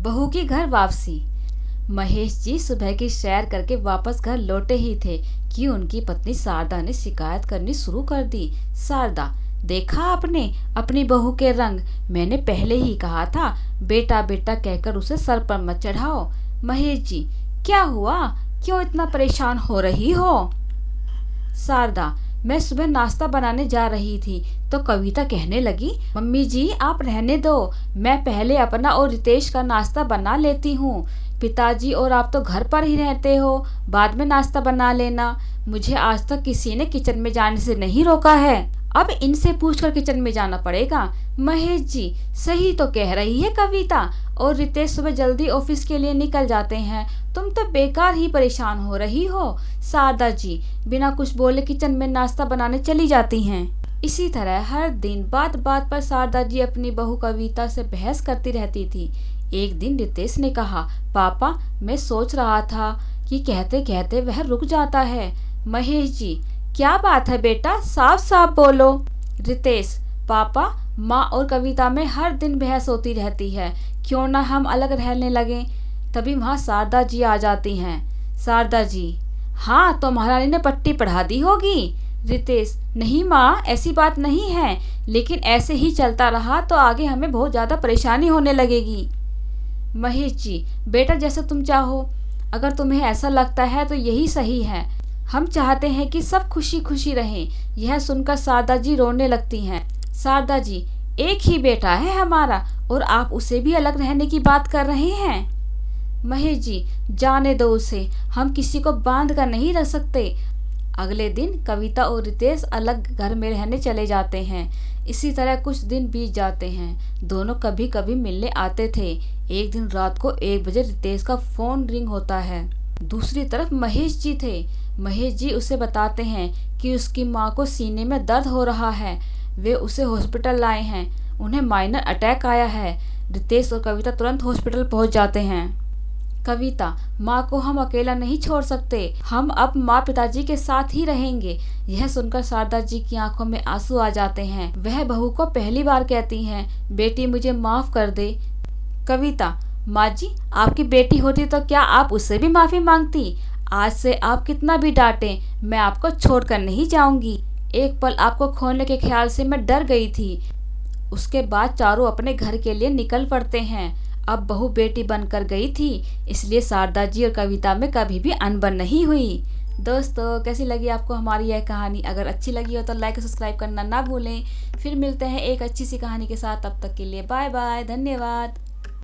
बहू की घर वापसी। महेश जी सुबह की सैर करके वापस घर लौटे ही थे कि उनकी पत्नी शारदा ने शिकायत करनी शुरू कर दी। शारदा, देखा आपने अपनी बहू के रंग? मैंने पहले ही कहा था बेटा बेटा कहकर उसे सर पर मत चढ़ाओ। महेश जी, क्या हुआ? क्यों इतना परेशान हो रही हो? शारदा, मैं सुबह नाश्ता बनाने जा रही थी तो कविता कहने लगी, मम्मी जी आप रहने दो, मैं पहले अपना और रितेश का नाश्ता बना लेती हूँ। पिताजी और आप तो घर पर ही रहते हो, बाद में नाश्ता बना लेना। मुझे आज तक किसी ने किचन में जाने से नहीं रोका है, अब इनसे पूछकर किचन में जाना पड़ेगा। महेश जी, सही तो कह रही है कविता, और रितेश सुबह जल्दी ऑफिस के लिए निकल जाते हैं, तुम तो बेकार ही परेशान हो रही हो। शारदा जी बिना कुछ बोले किचन में नाश्ता बनाने चली जाती हैं। इसी तरह हर दिन बात बात पर शारदा जी अपनी बहू कविता से बहस करती रहती थी। एक दिन रितेश ने कहा, पापा मैं सोच रहा था कि कहते कहते वह रुक जाता है। महेश जी, क्या बात है बेटा, साफ साफ बोलो। रितेश, पापा माँ और कविता में हर दिन बहस होती रहती है, क्यों ना हम अलग रहने लगें। तभी वहाँ शारदा जी आ जाती हैं। शारदा जी, हाँ तो महारानी ने पट्टी पढ़ा दी होगी। रितेश, नहीं माँ ऐसी बात नहीं है, लेकिन ऐसे ही चलता रहा तो आगे हमें बहुत ज़्यादा परेशानी होने लगेगी। महेश जी, बेटा जैसा तुम चाहो, अगर तुम्हें ऐसा लगता है तो यही सही है, हम चाहते हैं कि सब खुशी खुशी रहें। यह सुनकर शारदा जी रोने लगती हैं। शारदा जी, एक ही बेटा है हमारा और आप उसे भी अलग रहने की बात कर रहे हैं। महेश जी, जाने दो उसे, हम किसी को बांध कर नहीं रख सकते। अगले दिन कविता और रितेश अलग घर में रहने चले जाते हैं। इसी तरह कुछ दिन बीत जाते हैं। दोनों कभी कभी मिलने आते थे। एक दिन रात को 1 बजे रितेश का फोन रिंग होता है। दूसरी तरफ महेश जी थे। महेश जी उसे बताते हैं कि उसकी माँ को सीने में दर्द हो रहा है, वे उसे हॉस्पिटल लाए हैं, उन्हें माइनर अटैक आया है। रितेश और कविता तुरंत हॉस्पिटल पहुंच जाते हैं। कविता, माँ को हम अकेला नहीं छोड़ सकते, हम अब माँ पिताजी के साथ ही रहेंगे। यह सुनकर शारदा जी की आंखों में आंसू आ जाते हैं। वह बहू को पहली बार कहती हैं, बेटी मुझे माफ कर दे। कविता, माँ जी आपकी बेटी होती तो क्या आप उससे भी माफी मांगती? आज से आप कितना भी डांटे, मैं आपको छोड़कर नहीं जाऊंगी। एक पल आपको खोने के ख्याल से मैं डर गई थी। उसके बाद चारों अपने घर के लिए निकल पड़ते हैं। अब बहू बेटी बनकर गई थी, इसलिए शारदा जी और कविता में कभी भी अनबन नहीं हुई। दोस्तों कैसी लगी आपको हमारी यह कहानी? अगर अच्छी लगी हो तो लाइक और सब्सक्राइब करना ना भूलें। फिर मिलते हैं एक अच्छी सी कहानी के साथ, तब तक के लिए बाय बाय, धन्यवाद।